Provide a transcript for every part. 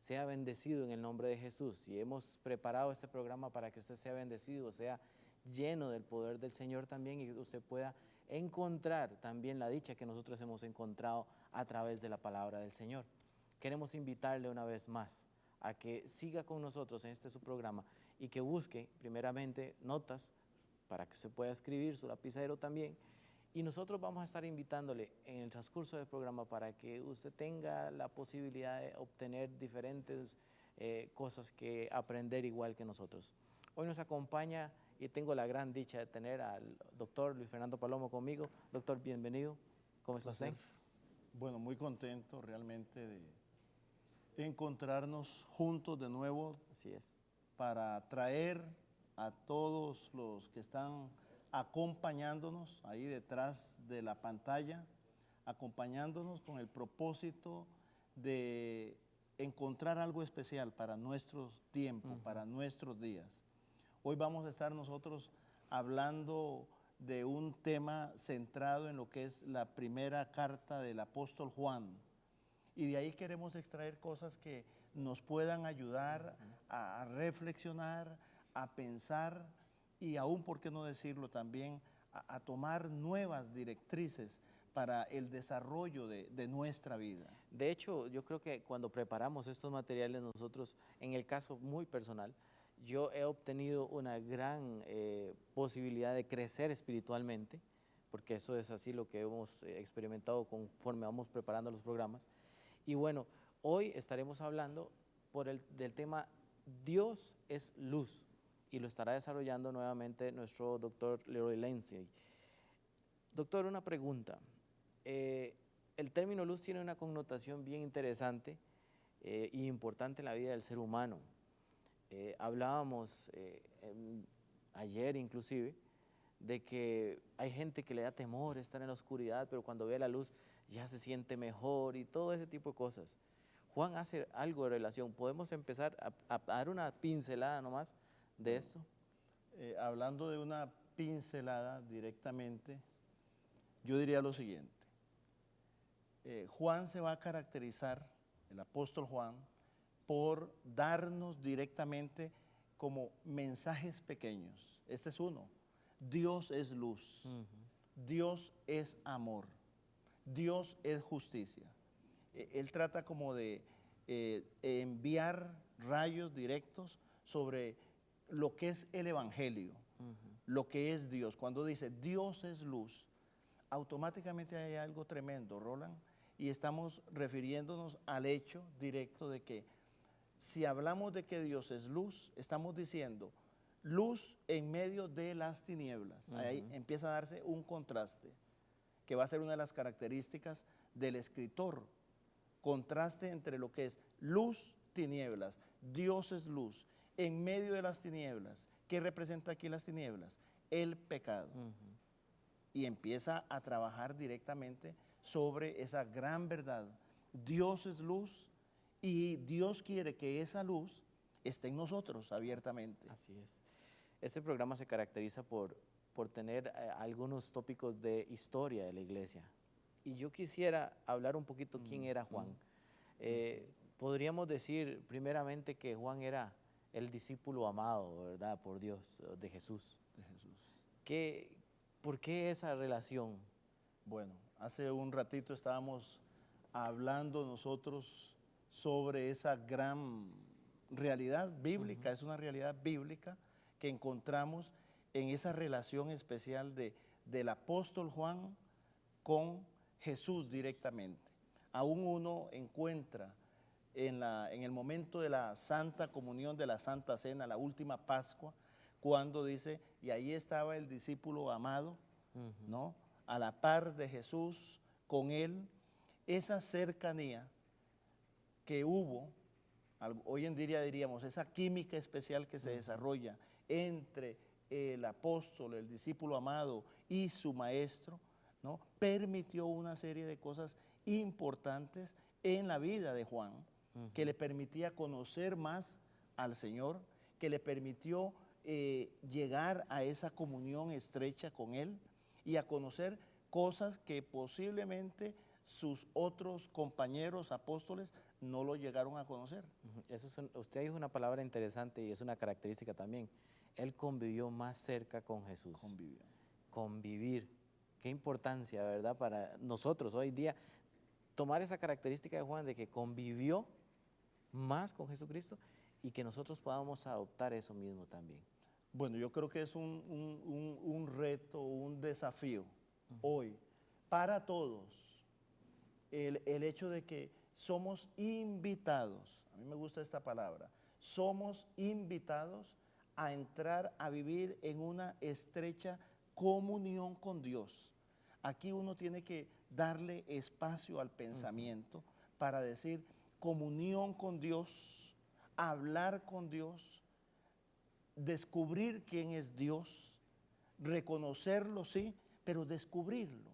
sea bendecido en el nombre de Jesús. Y hemos preparado este programa para que usted sea bendecido, sea lleno del poder del Señor también, y que usted pueda encontrar también la dicha que nosotros hemos encontrado a través de la palabra del Señor. Queremos invitarle una vez más a que siga con nosotros en este su programa y que busque primeramente notas para que se pueda escribir, su lapicero también, y nosotros vamos a estar invitándole en el transcurso del programa para que usted tenga la posibilidad de obtener diferentes cosas que aprender igual que nosotros. Hoy nos acompaña y tengo la gran dicha de tener al doctor Luis Fernando Palomo conmigo. Doctor, bienvenido. ¿Cómo está usted? Bueno, muy contento realmente de encontrarnos juntos de nuevo. Así es. Para traer a todos los que están acompañándonos ahí detrás de la pantalla, acompañándonos con el propósito de encontrar algo especial para nuestros tiempos, para nuestros días. Hoy vamos a estar nosotros hablando de un tema centrado en lo que es la primera carta del apóstol Juan. Y de ahí queremos extraer cosas que nos puedan ayudar a reflexionar, a pensar y aún, por qué no decirlo también, a tomar nuevas directrices para el desarrollo de nuestra vida. De hecho, yo creo que cuando preparamos estos materiales nosotros, en el caso muy personal, yo he obtenido una gran posibilidad de crecer espiritualmente, porque eso es así lo que hemos experimentado conforme vamos preparando los programas. Y bueno, hoy estaremos hablando del tema Dios es luz, y lo estará desarrollando nuevamente nuestro doctor Leroy Lindsay. Doctor, una pregunta. El término luz tiene una connotación bien interesante y importante en la vida del ser humano. Hablábamos ayer inclusive de que hay gente que le da temor estar en la oscuridad, pero cuando ve la luz ya se siente mejor y todo ese tipo de cosas. Juan hace algo de relación. ¿Podemos empezar a dar una pincelada nomás de esto? Hablando de una pincelada directamente, yo diría lo siguiente. Juan se va a caracterizar, el apóstol Juan, por darnos directamente como mensajes pequeños. Este es uno. Dios es luz. Dios es amor. Dios es justicia. Él trata como de enviar rayos directos sobre lo que es el evangelio, lo que es Dios. Cuando dice Dios es luz, automáticamente hay algo tremendo, Roland, y estamos refiriéndonos al hecho directo de que si hablamos de que Dios es luz, estamos diciendo luz en medio de las tinieblas. Ahí empieza a darse un contraste, que va a ser una de las características del escritor. Contraste entre lo que es luz, tinieblas. Dios es luz. En medio de las tinieblas, ¿qué representa aquí las tinieblas? El pecado. Y empieza a trabajar directamente sobre esa gran verdad. Dios es luz y Dios quiere que esa luz esté en nosotros abiertamente. Así es. Este programa se caracteriza por tener algunos tópicos de historia de la iglesia. Y yo quisiera hablar un poquito quién era Juan. Podríamos decir primeramente que Juan era el discípulo amado, ¿verdad?, por Dios, de Jesús. De Jesús. ¿Por qué esa relación? Bueno, hace un ratito estábamos hablando nosotros sobre esa gran realidad bíblica. Es una realidad bíblica que encontramos en esa relación especial del apóstol Juan con Jesús directamente. Aún uno encuentra en el momento de la Santa Comunión, de la Santa Cena, la última Pascua, cuando dice, y ahí estaba el discípulo amado, ¿no?, a la par de Jesús, con él, esa cercanía que hubo, hoy en día diríamos, esa química especial que se desarrolla entre el apóstol, el discípulo amado y su maestro, ¿no?, permitió una serie de cosas importantes en la vida de Juan, que le permitía conocer más al Señor, que le permitió llegar a esa comunión estrecha con Él y a conocer cosas que posiblemente sus otros compañeros apóstoles no lo llegaron a conocer. Usted dijo una palabra interesante y es una característica también. Él convivió más cerca con Jesús. Convivió. Convivir. Qué importancia, ¿verdad? Para nosotros hoy día tomar esa característica de Juan de que convivió más con Jesucristo y que nosotros podamos adoptar eso mismo también. Bueno, yo creo que es un reto, un desafío hoy para todos. El hecho de que somos invitados, a mí me gusta esta palabra, somos invitados a entrar a vivir en una estrecha comunión con Dios. Aquí uno tiene que darle espacio al pensamiento para decir comunión con Dios, hablar con Dios, descubrir quién es Dios, reconocerlo, sí, pero descubrirlo.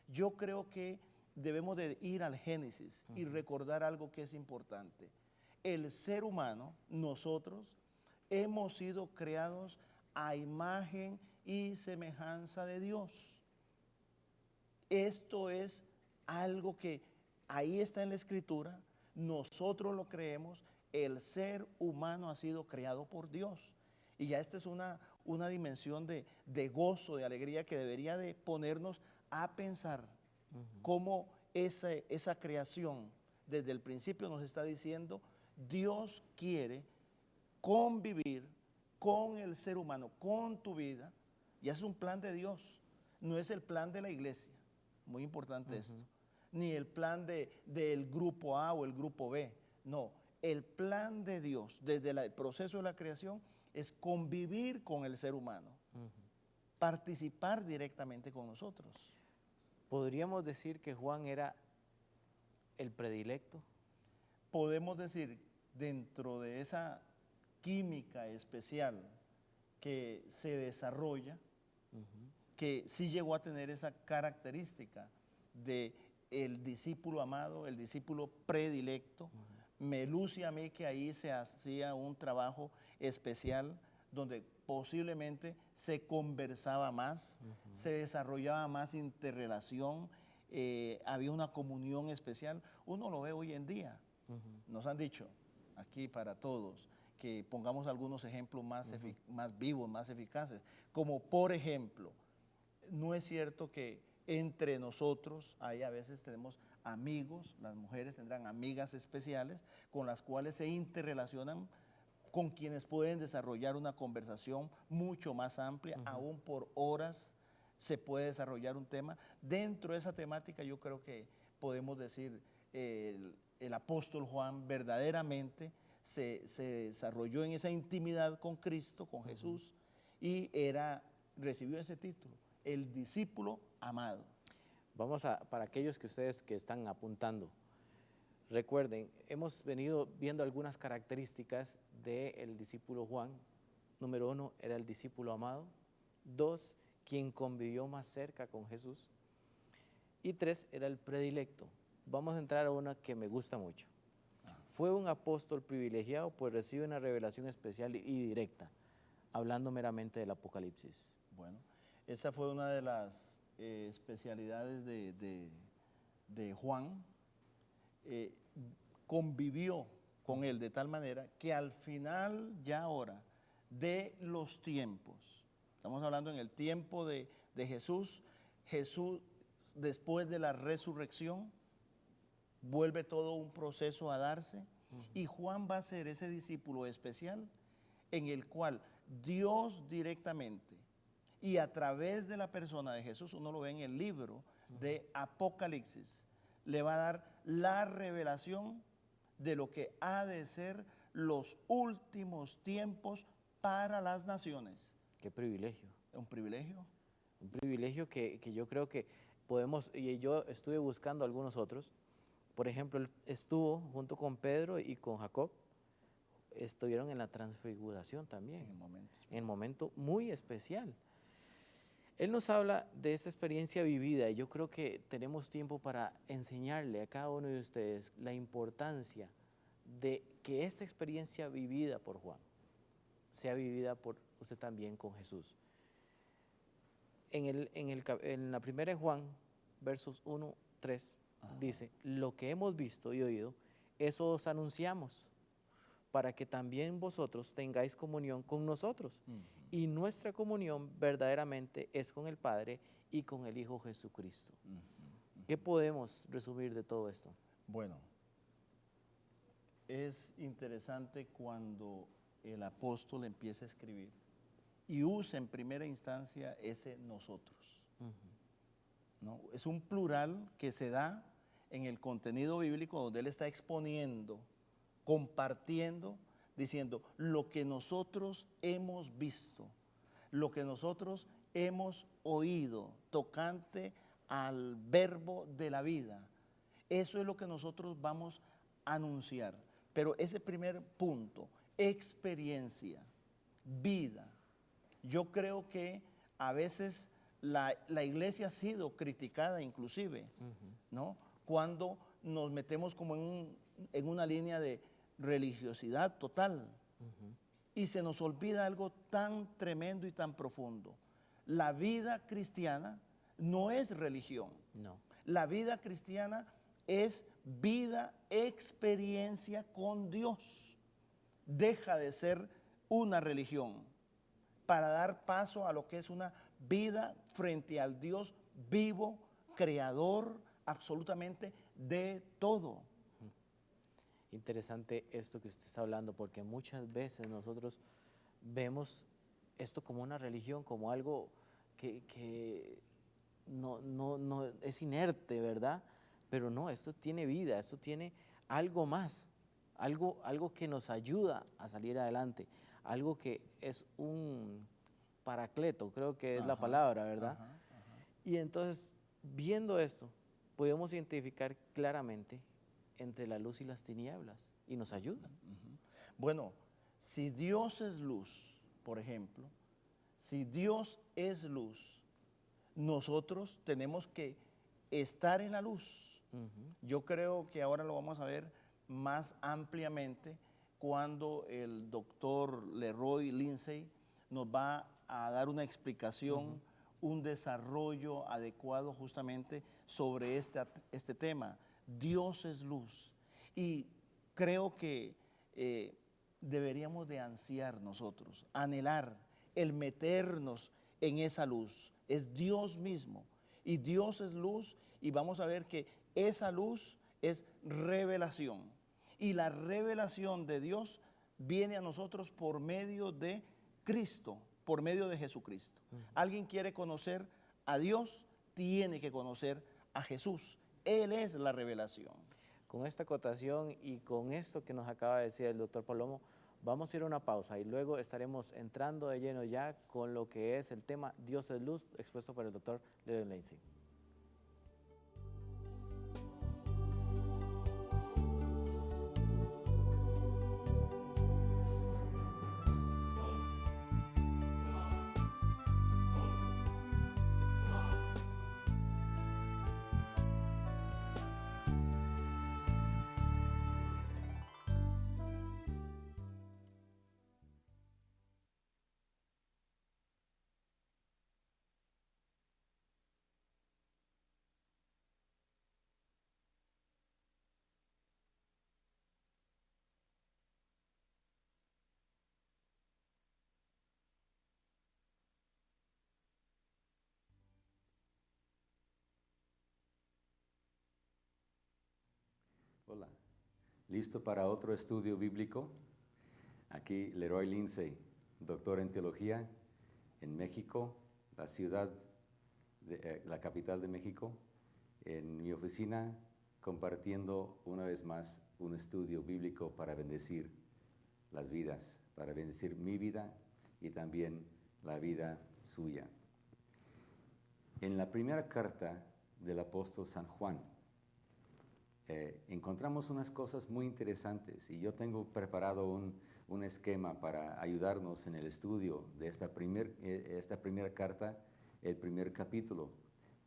Yo creo que debemos de ir al Génesis y recordar algo que es importante. El ser humano, nosotros, hemos sido creados a imagen y semejanza de Dios. Esto es algo que ahí está en la Escritura, nosotros lo creemos, el ser humano ha sido creado por Dios. Y ya esta es una dimensión de gozo, de alegría que debería de ponernos a pensar cómo esa creación desde el principio nos está diciendo, Dios quiere convivir con el ser humano, con tu vida, y es un plan de Dios, no es el plan de la iglesia, muy importante esto, ni el plan del grupo A o el grupo B, no, el plan de Dios desde el proceso de la creación es convivir con el ser humano, participar directamente con nosotros. ¿Podríamos decir que Juan era el predilecto? Podemos decir, dentro de esa química especial que se desarrolla, que sí llegó a tener esa característica de el discípulo amado, el discípulo predilecto. Me luce a mí que ahí se hacía un trabajo especial donde posiblemente se conversaba más, se desarrollaba más interrelación, había una comunión especial. Uno lo ve hoy en día. Nos han dicho aquí para todos que pongamos algunos ejemplos más vivos, más eficaces, como por ejemplo, no es cierto que entre nosotros, ahí a veces tenemos amigos, las mujeres tendrán amigas especiales con las cuales se interrelacionan, con quienes pueden desarrollar una conversación mucho más amplia, aún por horas se puede desarrollar un tema. Dentro de esa temática yo creo que podemos decir el apóstol Juan verdaderamente se desarrolló en esa intimidad con Cristo, con Jesús, y recibió ese título, el discípulo amado. Para aquellos que ustedes que están apuntando, recuerden, hemos venido viendo algunas características del discípulo Juan. Número 1, era el discípulo amado. 2, quien convivió más cerca con Jesús. Y 3, era el predilecto. Vamos a entrar a una que me gusta mucho. Fue un apóstol privilegiado, pues recibe una revelación especial y directa, hablando meramente del Apocalipsis. Bueno, esa fue una de las especialidades de Juan. Convivió con él de tal manera que al final ya ahora de los tiempos, estamos hablando en el tiempo de Jesús, después de la resurrección, vuelve todo un proceso a darse y Juan va a ser ese discípulo especial en el cual Dios directamente y a través de la persona de Jesús, uno lo ve en el libro de Apocalipsis, le va a dar la revelación de lo que ha de ser los últimos tiempos para las naciones. ¡Qué privilegio! Un privilegio. Un privilegio que yo creo que podemos, y yo estuve buscando algunos otros. Por ejemplo, él estuvo junto con Pedro y con Jacob, estuvieron en la transfiguración también, en el momento muy especial. Él nos habla de esta experiencia vivida y yo creo que tenemos tiempo para enseñarle a cada uno de ustedes la importancia de que esta experiencia vivida por Juan sea vivida por usted también con Jesús. En la primera de Juan, versos 1, 3, dice, lo que hemos visto y oído, eso os anunciamos, para que también vosotros tengáis comunión con nosotros. Y nuestra comunión verdaderamente es con el Padre y con el Hijo Jesucristo. ¿Qué podemos resumir de todo esto? Bueno, es interesante cuando el apóstol empieza a escribir y usa en primera instancia ese nosotros. ¿No? Es un plural que se da en el contenido bíblico donde él está exponiendo, compartiendo, diciendo lo que nosotros hemos visto, lo que nosotros hemos oído tocante al verbo de la vida. Eso es lo que nosotros vamos a anunciar. Pero ese primer punto, experiencia, vida. Yo creo que a veces la iglesia ha sido criticada inclusive, ¿no? Cuando nos metemos como en una línea de religiosidad total y se nos olvida algo tan tremendo y tan profundo. La vida cristiana no es religión. No. La vida cristiana es vida, experiencia con Dios. Deja de ser una religión para dar paso a lo que es una vida frente al Dios vivo, creador, absolutamente de todo. Interesante esto que usted está hablando, porque muchas veces nosotros vemos esto como una religión, como algo que no es inerte, ¿verdad? Pero no, esto tiene vida, esto tiene algo más, algo que nos ayuda a salir adelante, algo que es un paracleto, creo que es la palabra, ¿verdad? Y entonces, viendo esto, podemos identificar claramente entre la luz y las tinieblas y nos ayuda. Bueno, si Dios es luz, por ejemplo, si Dios es luz, nosotros tenemos que estar en la luz. Yo creo que ahora lo vamos a ver más ampliamente cuando el doctor Leroy Lindsay nos va a dar una explicación, un desarrollo adecuado justamente sobre este tema. Dios es luz y creo que deberíamos de ansiar nosotros, anhelar el meternos en esa luz. Es Dios mismo y Dios es luz y vamos a ver que esa luz es revelación y la revelación de Dios viene a nosotros por medio de Cristo, por medio de Jesucristo. Alguien quiere conocer a Dios, tiene que conocer a Jesús. Él es la revelación. Con esta acotación y con esto que nos acaba de decir el doctor Palomo, vamos a ir a una pausa y luego estaremos entrando de lleno ya con lo que es el tema Dios es luz, expuesto por el doctor Leroy Lindsay. Hola, ¿listo para otro estudio bíblico? Aquí Leroy Lindsay, doctor en teología en México, la capital de México, en mi oficina compartiendo una vez más un estudio bíblico para bendecir las vidas, para bendecir mi vida y también la vida suya. En la primera carta del apóstol San Juan, encontramos unas cosas muy interesantes y yo tengo preparado un esquema para ayudarnos en el estudio de esta primera carta, el primer capítulo.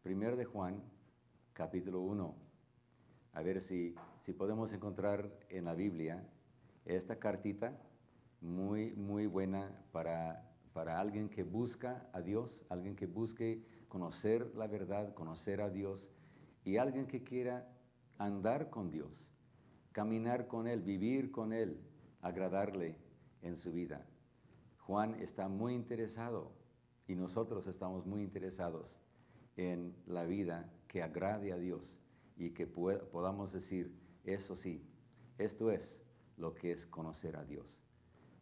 Primero de Juan, capítulo 1. A ver si podemos encontrar en la Biblia esta cartita muy, muy buena para alguien que busca a Dios, alguien que busque conocer la verdad, conocer a Dios y alguien que quiera andar con Dios, caminar con Él, vivir con Él, agradarle en su vida. Juan está muy interesado y nosotros estamos muy interesados en la vida que agrade a Dios y que podamos decir, eso sí, esto es lo que es conocer a Dios.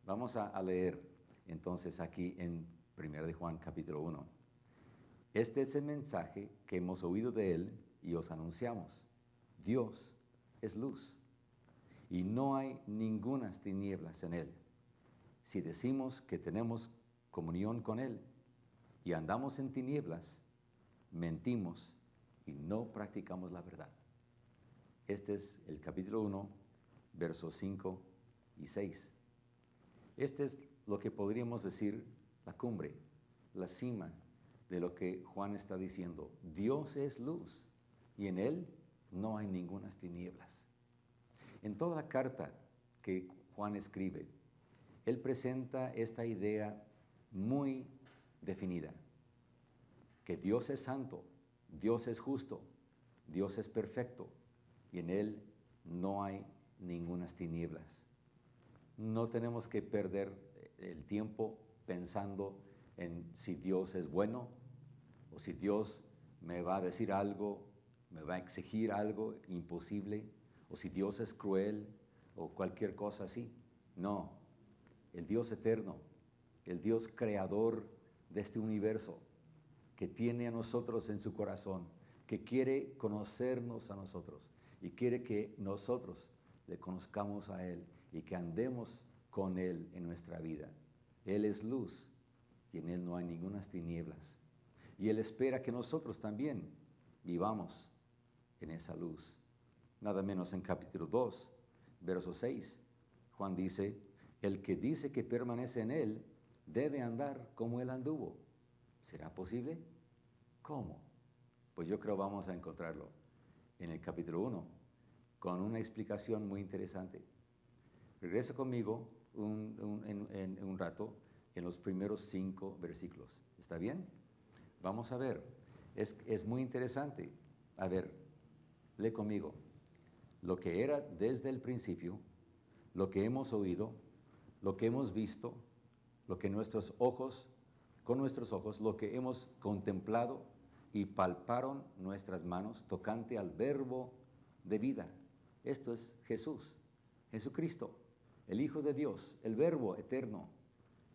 Vamos a leer entonces aquí en 1 de Juan capítulo 1. Este es el mensaje que hemos oído de Él y os anunciamos. Dios es luz y no hay ningunas tinieblas en Él. Si decimos que tenemos comunión con Él y andamos en tinieblas, mentimos y no practicamos la verdad. Este es el capítulo 1, versos 5 y 6. Este es lo que podríamos decir la cumbre, la cima de lo que Juan está diciendo. Dios es luz y en Él no hay ningunas tinieblas. En toda la carta que Juan escribe, él presenta esta idea muy definida, que Dios es santo, Dios es justo, Dios es perfecto y en Él no hay ningunas tinieblas. No tenemos que perder el tiempo pensando en si Dios es bueno o si Dios me va a decir algo, me va a exigir algo imposible, o si Dios es cruel o cualquier cosa así. No, el Dios eterno, el Dios creador de este universo, que tiene a nosotros en su corazón, que quiere conocernos a nosotros y quiere que nosotros le conozcamos a Él y que andemos con Él en nuestra vida. Él es luz y en Él no hay ningunas tinieblas. Y Él espera que nosotros también vivamos en esa luz. Nada menos en capítulo 2, verso 6, Juan dice, el que dice que permanece en Él debe andar como Él anduvo. ¿Será posible? ¿Cómo? Pues yo creo vamos a encontrarlo en el capítulo 1, con una explicación muy interesante. Regresa conmigo en un rato en los primeros 5 versículos. ¿Está bien? Vamos a ver. Es muy interesante. A ver, lee conmigo. Lo que era desde el principio, lo que hemos oído, lo que hemos visto, lo que con nuestros ojos, lo que hemos contemplado y palparon nuestras manos tocante al verbo de vida. Esto es Jesús, Jesucristo, el Hijo de Dios, el verbo eterno,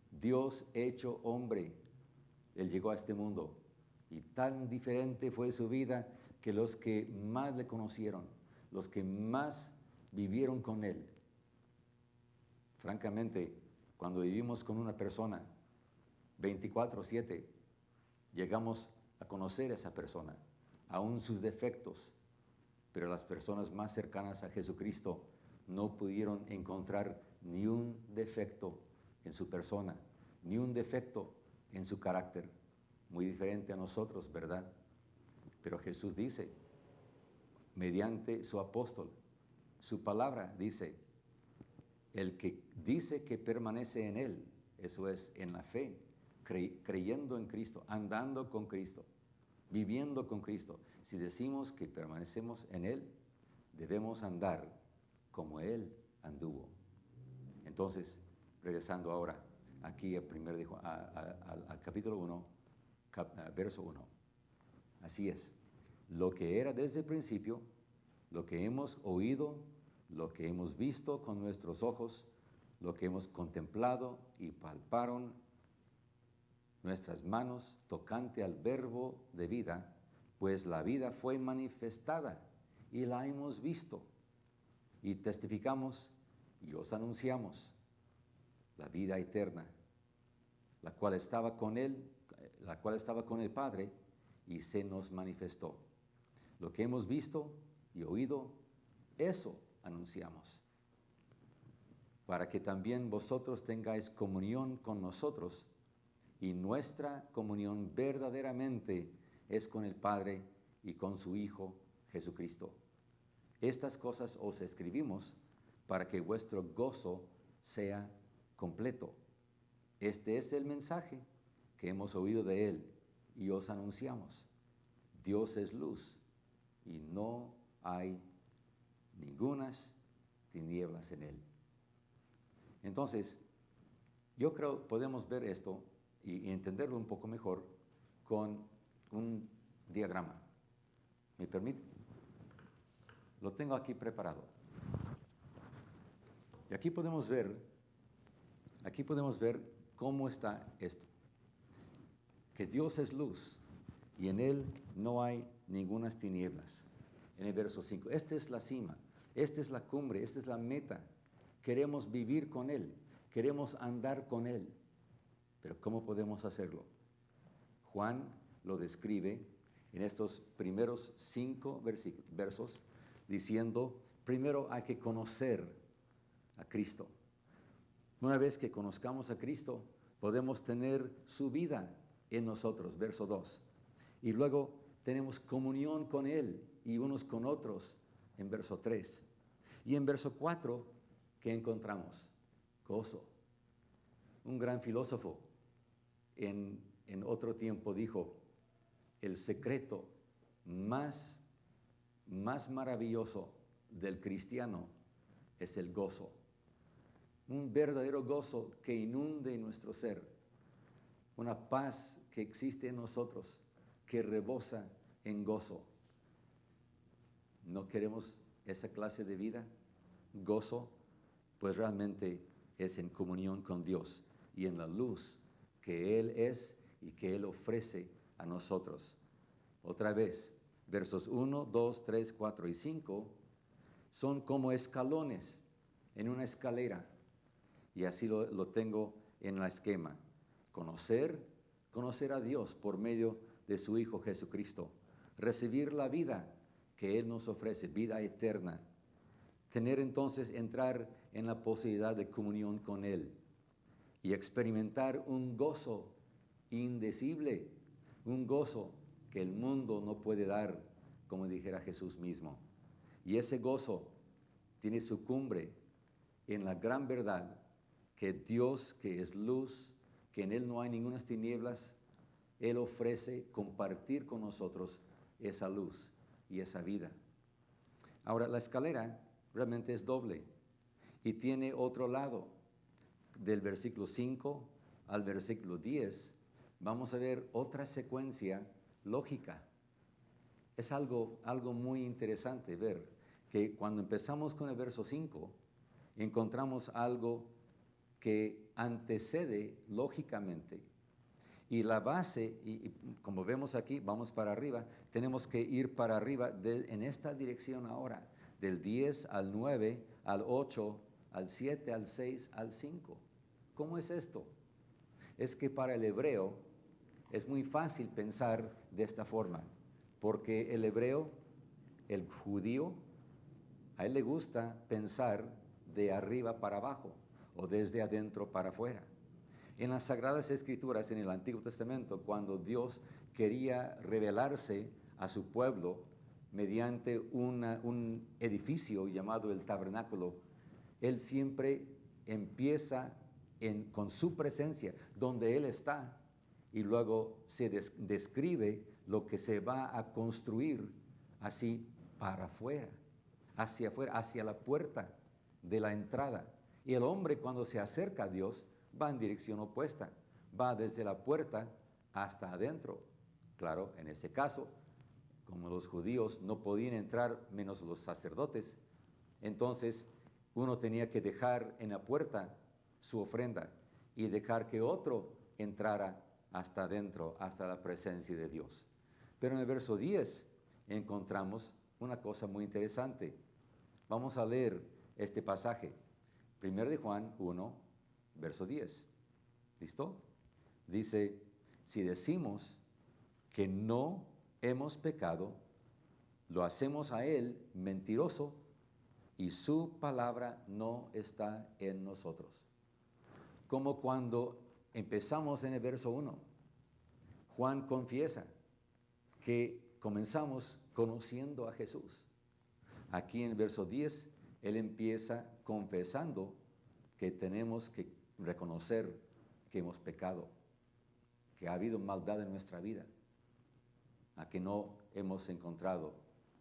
Dios hecho hombre. Él llegó a este mundo y tan diferente fue su vida que los que más le conocieron, los que más vivieron con Él. Francamente, cuando vivimos con una persona 24/7, llegamos a conocer a esa persona, aún sus defectos, pero las personas más cercanas a Jesucristo no pudieron encontrar ni un defecto en su persona, ni un defecto en su carácter. Muy diferente a nosotros, ¿verdad? Pero Jesús dice, mediante su apóstol, su palabra dice, el que dice que permanece en Él, eso es, en la fe, creyendo en Cristo, andando con Cristo, viviendo con Cristo. Si decimos que permanecemos en Él, debemos andar como Él anduvo. Entonces, regresando ahora aquí al capítulo 1, verso 1. Así es, lo que era desde el principio, lo que hemos oído, lo que hemos visto con nuestros ojos, lo que hemos contemplado y palparon nuestras manos tocante al verbo de vida, pues la vida fue manifestada y la hemos visto y testificamos y os anunciamos la vida eterna, la cual estaba con Él, la cual estaba con el Padre y se nos manifestó. Lo que hemos visto y oído, eso anunciamos, para que también vosotros tengáis comunión con nosotros, y nuestra comunión verdaderamente es con el Padre y con su Hijo Jesucristo. Estas cosas os escribimos para que vuestro gozo sea completo. Este es el mensaje que hemos oído de Él y os anunciamos. Dios es luz y no hay ningunas tinieblas en él. Entonces, yo creo podemos ver esto y entenderlo un poco mejor con un diagrama. ¿Me permite? Lo tengo aquí preparado. Y aquí podemos ver cómo está esto. Que Dios es luz y en Él no hay ningunas tinieblas. En el verso 5, esta es la cima, esta es la cumbre, esta es la meta. Queremos vivir con Él, queremos andar con Él. Pero ¿cómo podemos hacerlo? Juan lo describe en estos primeros 5 versos diciendo, primero hay que conocer a Cristo. Una vez que conozcamos a Cristo, podemos tener su vida en nosotros, verso 2. Y luego tenemos comunión con Él y unos con otros, en verso 3. Y en verso 4, ¿qué encontramos? Gozo. Un gran filósofo en otro tiempo dijo, el secreto más maravilloso del cristiano es el gozo. Un verdadero gozo que inunde nuestro ser. Una paz que existe en nosotros, que rebosa en gozo. ¿No queremos esa clase de vida? Gozo, pues realmente es en comunión con Dios y en la luz que Él es y que Él ofrece a nosotros. Otra vez, versos 1, 2, 3, 4 y 5 son como escalones en una escalera. Y así lo tengo en el esquema. Conocer a Dios por medio de su Hijo Jesucristo. Recibir la vida que Él nos ofrece, vida eterna. Entrar en la posibilidad de comunión con Él. Y experimentar un gozo indecible, un gozo que el mundo no puede dar, como dijera Jesús mismo. Y ese gozo tiene su cumbre en la gran verdad que Dios, que es luz, que en Él no hay ninguna tinieblas, Él ofrece compartir con nosotros esa luz y esa vida. Ahora, la escalera realmente es doble y tiene otro lado. Del versículo 5 al versículo 10, vamos a ver otra secuencia lógica. Es algo muy interesante ver que cuando empezamos con el verso 5, encontramos algo que antecede lógicamente. Y la base, y como vemos aquí, vamos para arriba, tenemos que ir para arriba en esta dirección ahora, del 10 al 9, al 8, al 7, al 6, al 5. ¿Cómo es esto? Es que para el hebreo es muy fácil pensar de esta forma, porque el hebreo, el judío, a él le gusta pensar de arriba para abajo o desde adentro para afuera. En las Sagradas Escrituras, en el Antiguo Testamento, cuando Dios quería revelarse a su pueblo mediante un edificio llamado el tabernáculo, Él siempre empieza con su presencia, donde Él está, y luego se describe lo que se va a construir así para afuera, hacia la puerta de la entrada. Y el hombre, cuando se acerca a Dios, va en dirección opuesta, va desde la puerta hasta adentro. Claro, en ese caso, como los judíos no podían entrar menos los sacerdotes, entonces uno tenía que dejar en la puerta su ofrenda y dejar que otro entrara hasta adentro, hasta la presencia de Dios. Pero en el verso 10 encontramos una cosa muy interesante. Vamos a leer este pasaje. 1 de Juan 1, verso 10. ¿Listo? Dice, si decimos que no hemos pecado, lo hacemos a Él mentiroso y su palabra no está en nosotros. Como cuando empezamos en el verso 1, Juan confiesa que comenzamos conociendo a Jesús. Aquí en el verso 10, él empieza confesando que tenemos que reconocer que hemos pecado, que ha habido maldad en nuestra vida, a que no hemos encontrado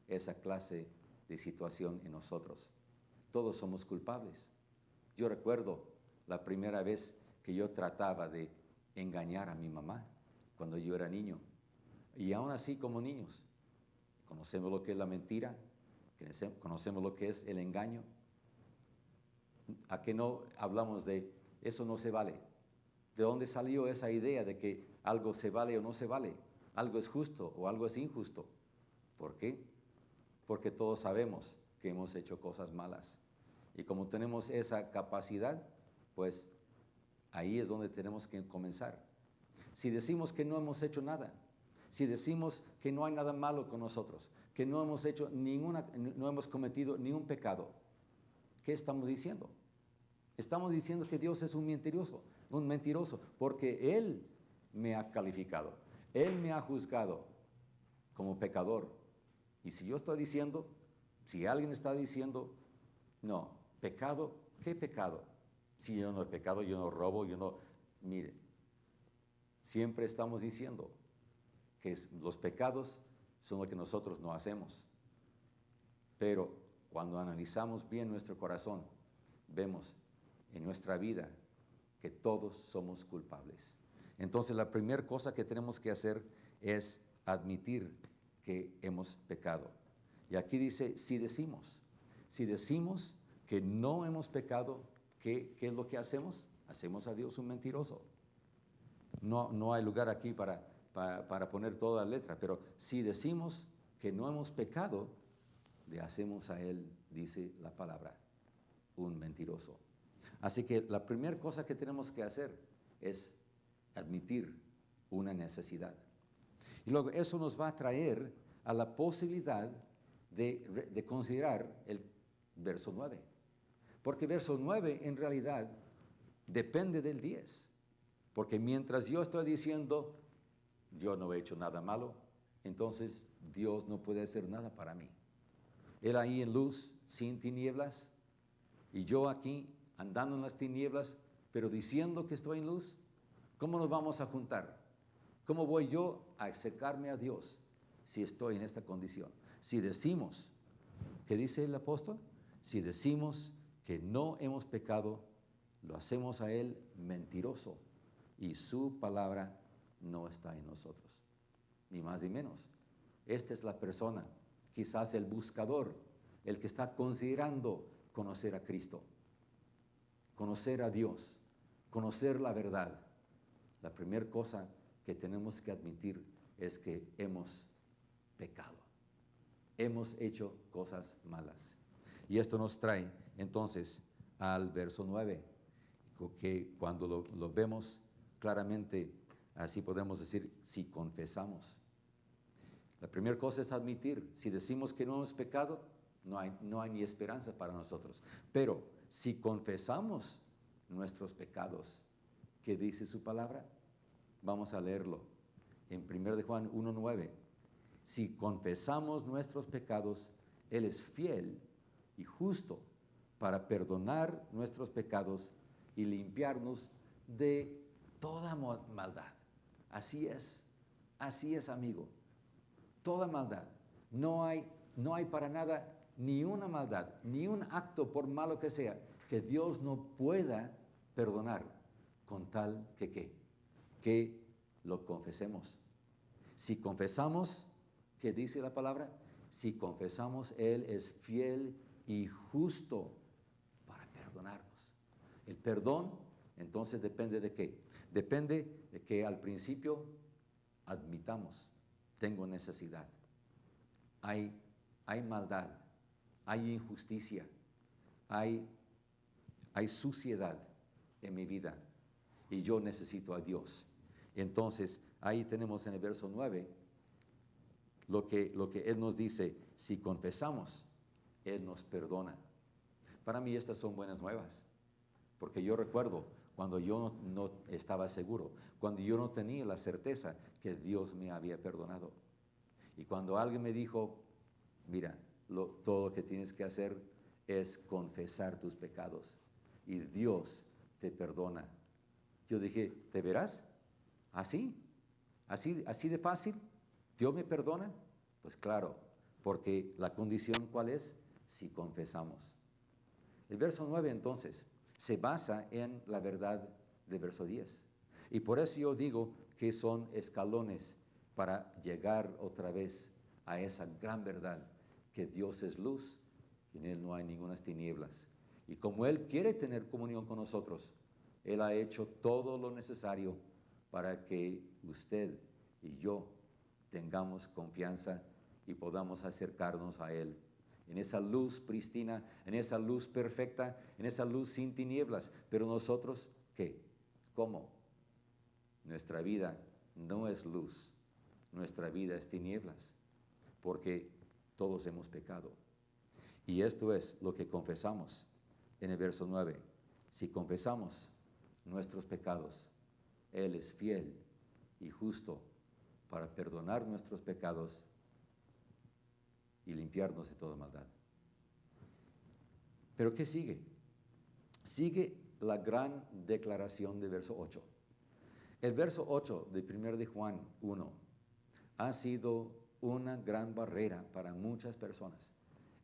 esa clase de situación en nosotros. Todos somos culpables. Yo recuerdo la primera vez que yo trataba de engañar a mi mamá cuando yo era niño. Y aún así como niños, conocemos lo que es la mentira, conocemos lo que es el engaño. ¿A qué no hablamos de eso no se vale? ¿De dónde salió esa idea de que algo se vale o no se vale? Algo es justo o algo es injusto. ¿Por qué? Porque todos sabemos que hemos hecho cosas malas. Y como tenemos esa capacidad, pues ahí es donde tenemos que comenzar. Si decimos que no hemos hecho nada, si decimos que no hay nada malo con nosotros, que no hemos hecho no hemos cometido ningún pecado, ¿qué estamos diciendo? Estamos diciendo que Dios es un mentiroso, porque Él me ha calificado, Él me ha juzgado como pecador. Y si yo estoy diciendo, si alguien está diciendo, no, pecado, ¿qué pecado? Si yo no he pecado, yo no robo, mire, siempre estamos diciendo que los pecados son lo que nosotros no hacemos. Pero cuando analizamos bien nuestro corazón, vemos en nuestra vida que todos somos culpables. Entonces la primera cosa que tenemos que hacer es admitir que hemos pecado. Y aquí dice, si decimos que no hemos pecado, ¿qué es lo que hacemos? Hacemos a Dios un mentiroso. No hay lugar aquí para poner toda la letra, pero si decimos que no hemos pecado, le hacemos a Él, dice la palabra, un mentiroso. Así que la primera cosa que tenemos que hacer es admitir una necesidad. Y luego eso nos va a traer a la posibilidad de considerar el verso 9. Porque verso 9 en realidad depende del 10. Porque mientras yo estoy diciendo, yo no he hecho nada malo, entonces Dios no puede hacer nada para mí. Él ahí en luz, sin tinieblas, y yo aquí andando en las tinieblas, pero diciendo que estoy en luz. ¿Cómo nos vamos a juntar? ¿Cómo voy yo a acercarme a Dios si estoy en esta condición? Si decimos, ¿qué dice el apóstol? Si decimos que no hemos pecado, lo hacemos a Él mentiroso y su palabra no está en nosotros, ni más ni menos. Esta es la persona, quizás el buscador, el que está considerando conocer a Cristo, conocer a Dios, conocer la verdad. La primera cosa que tenemos que admitir es que hemos pecado, hemos hecho cosas malas. Y esto nos trae entonces al verso 9, que cuando lo vemos claramente, así podemos decir, si confesamos. La primera cosa es admitir, si decimos que no hemos pecado, no hay ni esperanza para nosotros. Pero si confesamos nuestros pecados, ¿qué dice su palabra? Vamos a leerlo en 1 de Juan 1:9. Si confesamos nuestros pecados, Él es fiel y justo para perdonar nuestros pecados y limpiarnos de toda maldad. Así es, amigo. Toda maldad. No hay para nada ni una maldad, ni un acto, por malo que sea, que Dios no pueda perdonar, con tal que lo confesemos. Si confesamos, ¿qué dice la palabra? Si confesamos, Él es fiel y justo para perdonarnos. El perdón, entonces, depende de qué? Depende de que al principio admitamos, tengo necesidad, hay maldad, hay injusticia, hay suciedad en mi vida y yo necesito a Dios. Entonces, ahí tenemos en el verso 9 lo que Él nos dice, si confesamos, Él nos perdona. Para mí estas son buenas nuevas, porque yo recuerdo cuando yo no estaba seguro, cuando yo no tenía la certeza que Dios me había perdonado. Y cuando alguien me dijo, mira, todo lo que tienes que hacer es confesar tus pecados y Dios te perdona. Yo dije, ¿de veras? ¿Así de fácil? ¿Dios me perdona? Pues claro, Porque la condición, ¿cuál es? Si confesamos. El verso 9 entonces se basa en la verdad del verso 10. Y por eso yo digo que son escalones para llegar otra vez a esa gran verdad, que Dios es luz y en Él no hay ninguna tinieblas. Y como Él quiere tener comunión con nosotros, Él ha hecho todo lo necesario para que usted y yo tengamos confianza y podamos acercarnos a Él. En esa luz pristina, en esa luz perfecta, en esa luz sin tinieblas. Pero nosotros, ¿qué? ¿Cómo? Nuestra vida no es luz, nuestra vida es tinieblas, porque todos hemos pecado. Y esto es lo que confesamos en el verso 9. Si confesamos nuestros pecados, Él es fiel y justo para perdonar nuestros pecados y limpiarnos de toda maldad. ¿Pero qué sigue? Sigue la gran declaración del verso 8. El verso 8 de 1 de Juan 1 ha sido una gran barrera para muchas personas,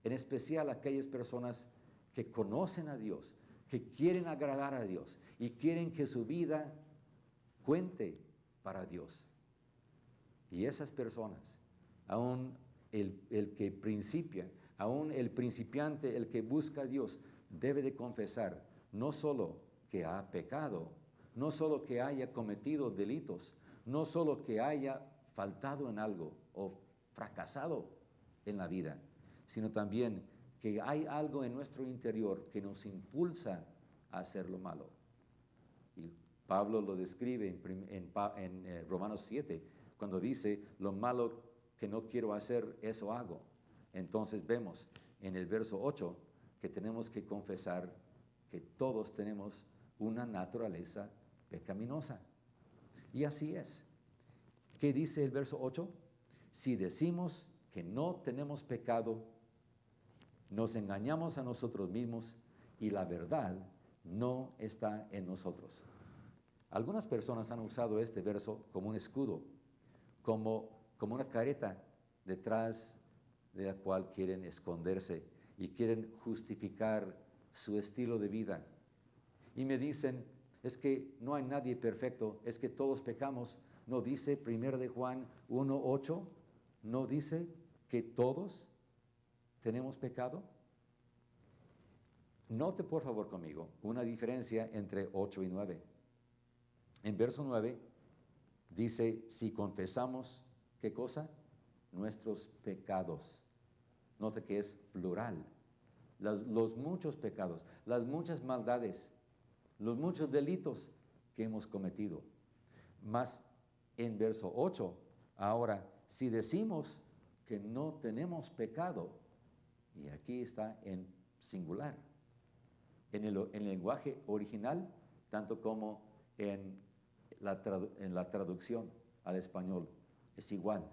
en especial aquellas personas que conocen a Dios, que quieren agradar a Dios y quieren que su vida cuente para Dios. Y esas personas, aún el que principia, aún el principiante, el que busca a Dios, debe de confesar no solo que ha pecado, no solo que haya cometido delitos, no solo que haya faltado en algo o fracasado en la vida, sino también que hay algo en nuestro interior que nos impulsa a hacer lo malo. Y Pablo lo describe en Romanos 7, cuando dice, lo malo que no quiero hacer, eso hago. Entonces vemos en el verso 8 que tenemos que confesar que todos tenemos una naturaleza pecaminosa. Y así es. ¿Qué dice el verso 8? Si decimos que no tenemos pecado, nos engañamos a nosotros mismos y la verdad no está en nosotros. Algunas personas han usado este verso como un escudo, como una careta detrás de la cual quieren esconderse y quieren justificar su estilo de vida. Y me dicen, es que no hay nadie perfecto, es que todos pecamos. ¿No dice 1 de Juan 1:8? ¿No dice que todos tenemos pecado? Note por favor conmigo una diferencia entre 8 y 9. En verso 9 dice, si confesamos, ¿qué cosa? Nuestros pecados. Note que es plural. Los muchos pecados, las muchas maldades, los muchos delitos que hemos cometido. Mas en verso 8, ahora, si decimos que no tenemos pecado, y aquí está en singular, en el lenguaje original, tanto como en la traducción al español, es igual.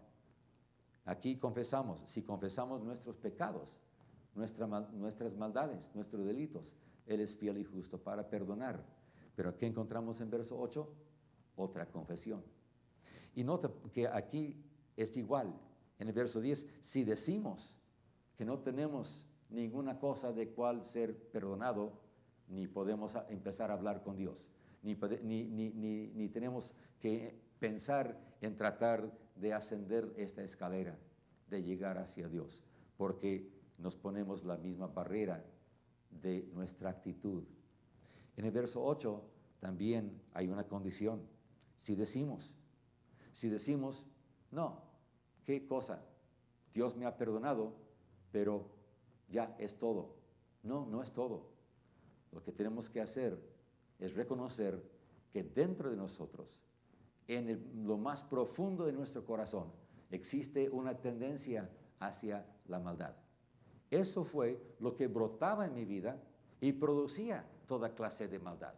Aquí confesamos, si confesamos nuestros pecados, nuestras maldades, nuestros delitos, Él es fiel y justo para perdonar. Pero ¿qué encontramos en verso 8? Otra confesión. Y nota que aquí es igual. En el verso 10, si decimos que no tenemos ninguna cosa de cual ser perdonado, ni podemos empezar a hablar con Dios, ni tenemos que pensar en tratar de ascender esta escalera, de llegar hacia Dios, porque nos ponemos la misma barrera de nuestra actitud. En el verso 8 también hay una condición. Si decimos, no, ¿qué cosa? Dios me ha perdonado, pero ya es todo. No, no es todo. Lo que tenemos que hacer es reconocer que dentro de nosotros, en lo más profundo de nuestro corazón, existe una tendencia hacia la maldad. Eso fue lo que brotaba en mi vida y producía toda clase de maldad.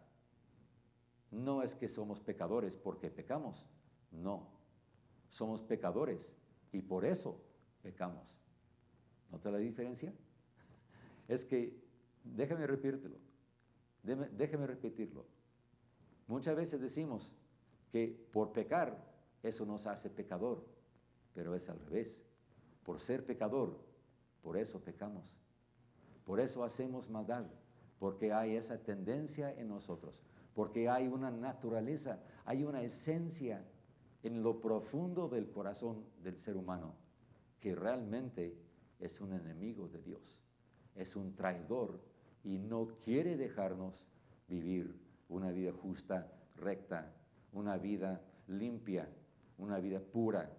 No es que somos pecadores porque pecamos, no. Somos pecadores y por eso pecamos. ¿Nota la diferencia? Es que, déjame repetirlo. Muchas veces decimos que por pecar eso nos hace pecador, pero es al revés. por ser pecador, por eso pecamos. Por eso hacemos maldad, porque hay esa tendencia en nosotros, porque hay una naturaleza, hay una esencia en lo profundo del corazón del ser humano que realmente es un enemigo de Dios, es un traidor y no quiere dejarnos vivir una vida justa, recta, una vida limpia, una vida pura,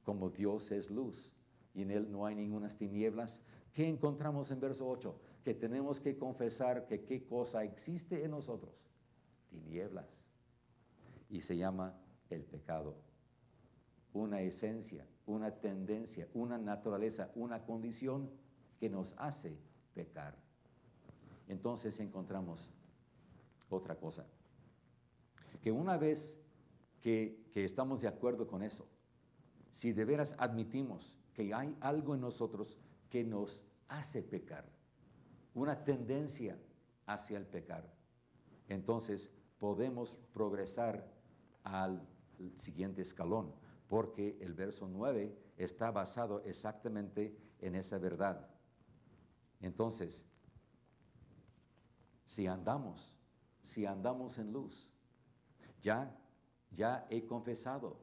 como Dios es luz y en Él no hay ninguna tinieblas. ¿Qué encontramos en verso 8? Que tenemos que confesar que qué cosa existe en nosotros. Tinieblas. Y se llama el pecado. Una esencia, una tendencia, una naturaleza, una condición que nos hace pecar. Entonces encontramos otra cosa. Que una vez que estamos de acuerdo con eso, si de veras admitimos que hay algo en nosotros que nos hace pecar, una tendencia hacia el pecar, entonces podemos progresar al siguiente escalón, porque el verso 9 está basado exactamente en esa verdad. Entonces, si andamos en luz, ya he confesado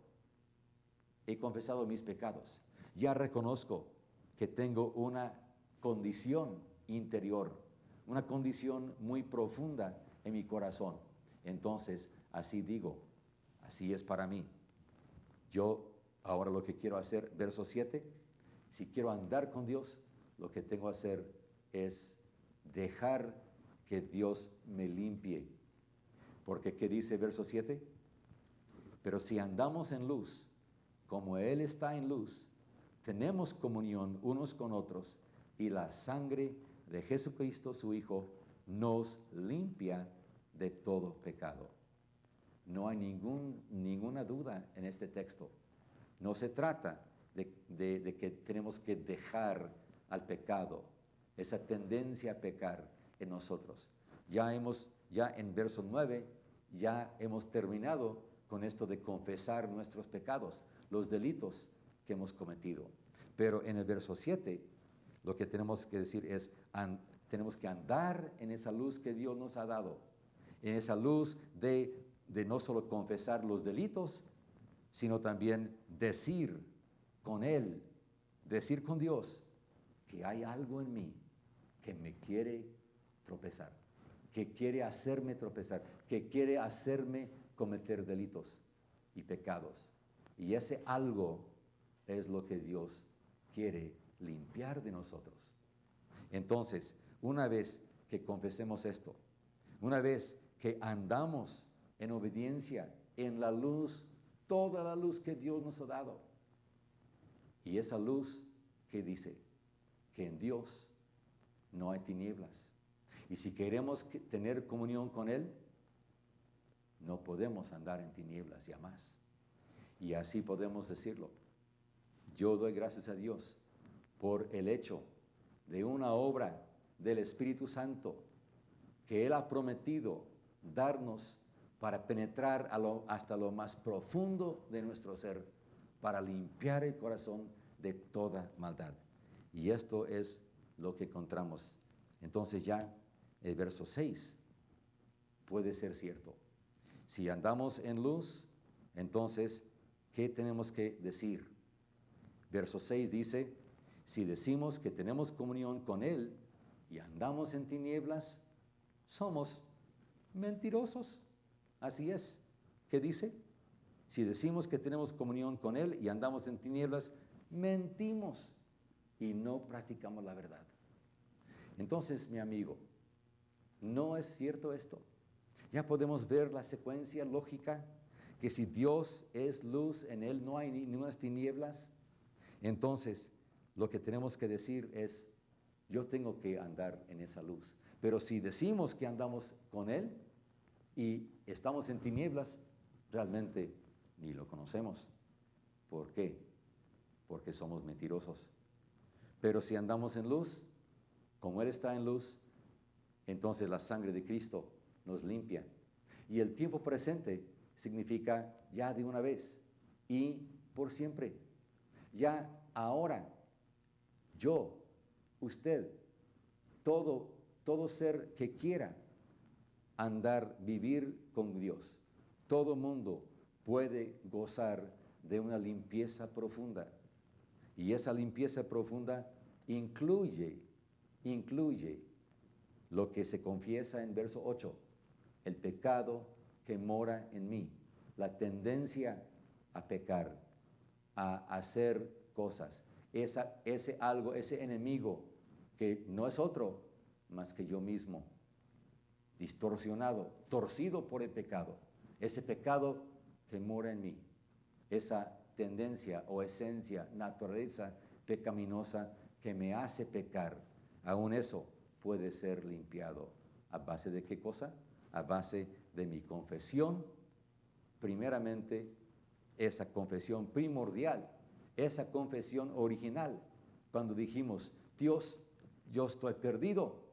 mis pecados, ya reconozco que tengo una condición interior, una condición muy profunda en mi corazón. Entonces, así digo, así es para mí. Yo ahora lo que quiero hacer, verso 7, si quiero andar con Dios, lo que tengo que hacer es dejar que Dios me limpie. Porque, ¿qué dice verso 7? Pero si andamos en luz, como Él está en luz, tenemos comunión unos con otros y la sangre de Jesucristo, su Hijo, nos limpia de todo pecado. No hay ninguna duda en este texto. No se trata de que tenemos que dejar al pecado, esa tendencia a pecar en nosotros. Ya en verso 9, ya hemos terminado con esto de confesar nuestros pecados, los delitos que hemos cometido. Pero en el verso 7, lo que tenemos que decir es, tenemos que andar en esa luz que Dios nos ha dado, en esa luz de no solo confesar los delitos, sino también decir con Él, decir con Dios, que hay algo en mí que me quiere tropezar, que quiere hacerme tropezar, que quiere hacerme cometer delitos y pecados. Y ese algo es lo que Dios quiere limpiar de nosotros. Entonces, una vez que confesemos esto, una vez que andamos en obediencia, en la luz, toda la luz que Dios nos ha dado, y esa luz que dice que en Dios no hay tinieblas, y si queremos tener comunión con Él, no podemos andar en tinieblas ya más. Y así podemos decirlo. Yo doy gracias a Dios por el hecho de una obra del Espíritu Santo que Él ha prometido darnos para penetrar hasta lo más profundo de nuestro ser, para limpiar el corazón de toda maldad. Y esto es lo que encontramos. Entonces ya el verso 6 puede ser cierto. Si andamos en luz, entonces, ¿qué tenemos que decir? Verso 6 dice, si decimos que tenemos comunión con Él y andamos en tinieblas, somos mentirosos. Así es. ¿Qué dice? Si decimos que tenemos comunión con Él y andamos en tinieblas, mentimos y no practicamos la verdad. Entonces, mi amigo, ¿no es cierto esto? Ya podemos ver la secuencia lógica, que si Dios es luz, en Él no hay ninguna tinieblas. Entonces, lo que tenemos que decir es, yo tengo que andar en esa luz. Pero si decimos que andamos con Él y estamos en tinieblas, realmente ni lo conocemos. ¿Por qué? Porque somos mentirosos. Pero si andamos en luz, como Él está en luz, entonces la sangre de Cristo nos limpia. Y el tiempo presente significa ya de una vez y por siempre. Ya ahora yo, usted, todo ser que quiera vivir con Dios, todo mundo puede gozar de una limpieza profunda. Y esa limpieza profunda incluye lo que se confiesa en verso 8, el pecado que mora en mí, la tendencia a pecar, a hacer cosas, ese enemigo que no es otro más que yo mismo, distorsionado, torcido por el pecado, ese pecado que mora en mí, esa tendencia o esencia, naturaleza pecaminosa que me hace pecar, aún eso puede ser limpiado. ¿A base de qué cosa? A base de mi confesión, primeramente, esa confesión primordial, esa confesión original, cuando dijimos, Dios, yo estoy perdido,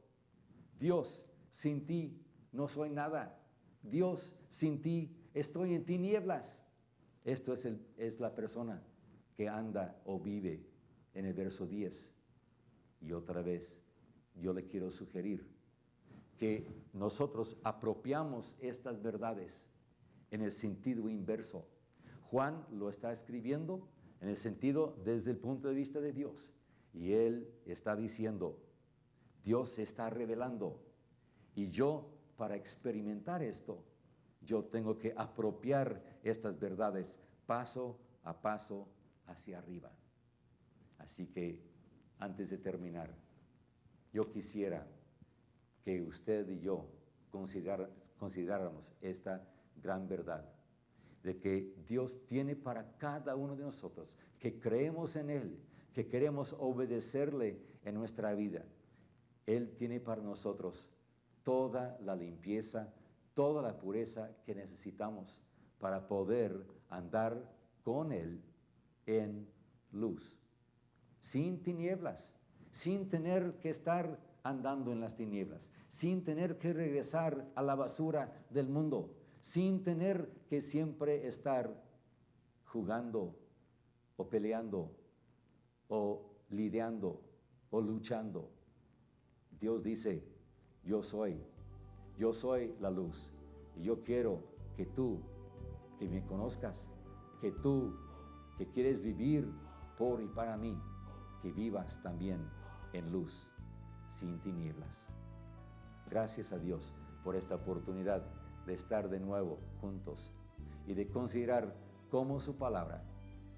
Dios, sin ti no soy nada, Dios, sin ti estoy en tinieblas. Esto es la persona que anda o vive en el verso 10. Y otra vez, yo le quiero sugerir que nosotros apropiamos estas verdades en el sentido inverso. Juan lo está escribiendo en el sentido desde el punto de vista de Dios. Y él está diciendo, Dios se está revelando. Y yo, para experimentar esto, yo tengo que apropiar estas verdades paso a paso hacia arriba. Así que, antes de terminar, yo quisiera que usted y yo consideráramos esta gran verdad de que Dios tiene para cada uno de nosotros, que creemos en Él, que queremos obedecerle en nuestra vida. Él tiene para nosotros toda la limpieza, toda la pureza que necesitamos para poder andar con Él en luz, sin tinieblas, sin tener que estar andando en las tinieblas, sin tener que regresar a la basura del mundo, sin tener que siempre estar jugando o peleando o lidiando o luchando. Dios dice, yo soy la luz, y yo quiero que tú, que me conozcas, que tú, que quieres vivir por y para mí, que vivas también en luz, sin tinieblas. Gracias a Dios por esta oportunidad de estar de nuevo juntos y de considerar cómo su palabra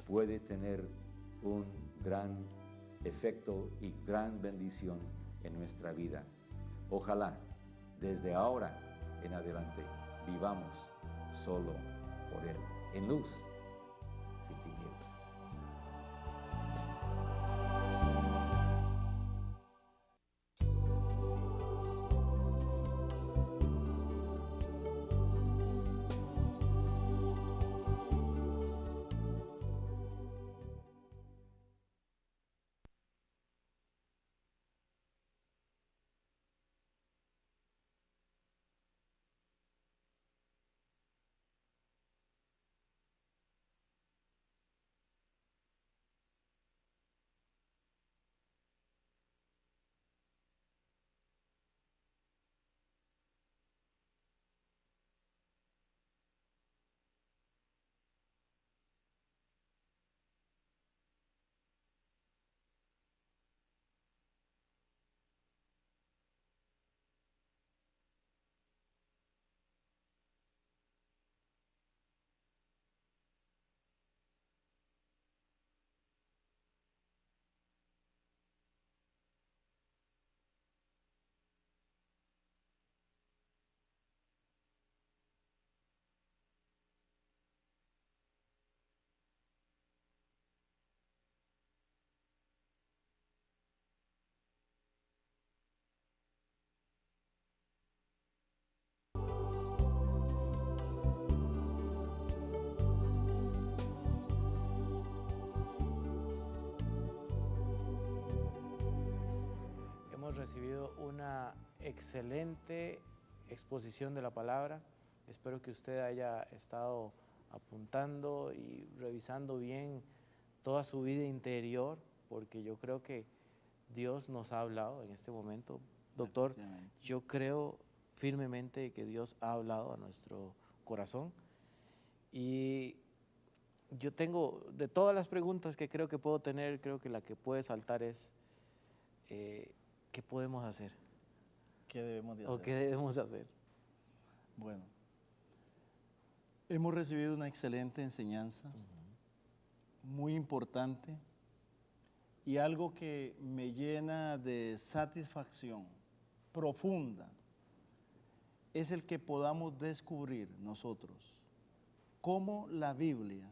puede tener un gran efecto y gran bendición en nuestra vida. Ojalá desde ahora en adelante vivamos solo por Él, en luz, sin tinieblas. Hemos recibido una excelente exposición de la palabra. Espero que usted haya estado apuntando y revisando bien toda su vida interior, porque yo creo que Dios nos ha hablado en este momento. Doctor, Efectivamente. yo creo firmemente que Dios ha hablado a nuestro corazón y yo tengo, de todas las preguntas que creo que puedo tener, creo que la que puede saltar es, ¿qué podemos hacer? ¿Qué debemos de ¿O hacer? qué debemos hacer? Bueno, hemos recibido una excelente enseñanza, muy importante, y algo que me llena de satisfacción profunda es el que podamos descubrir nosotros cómo la Biblia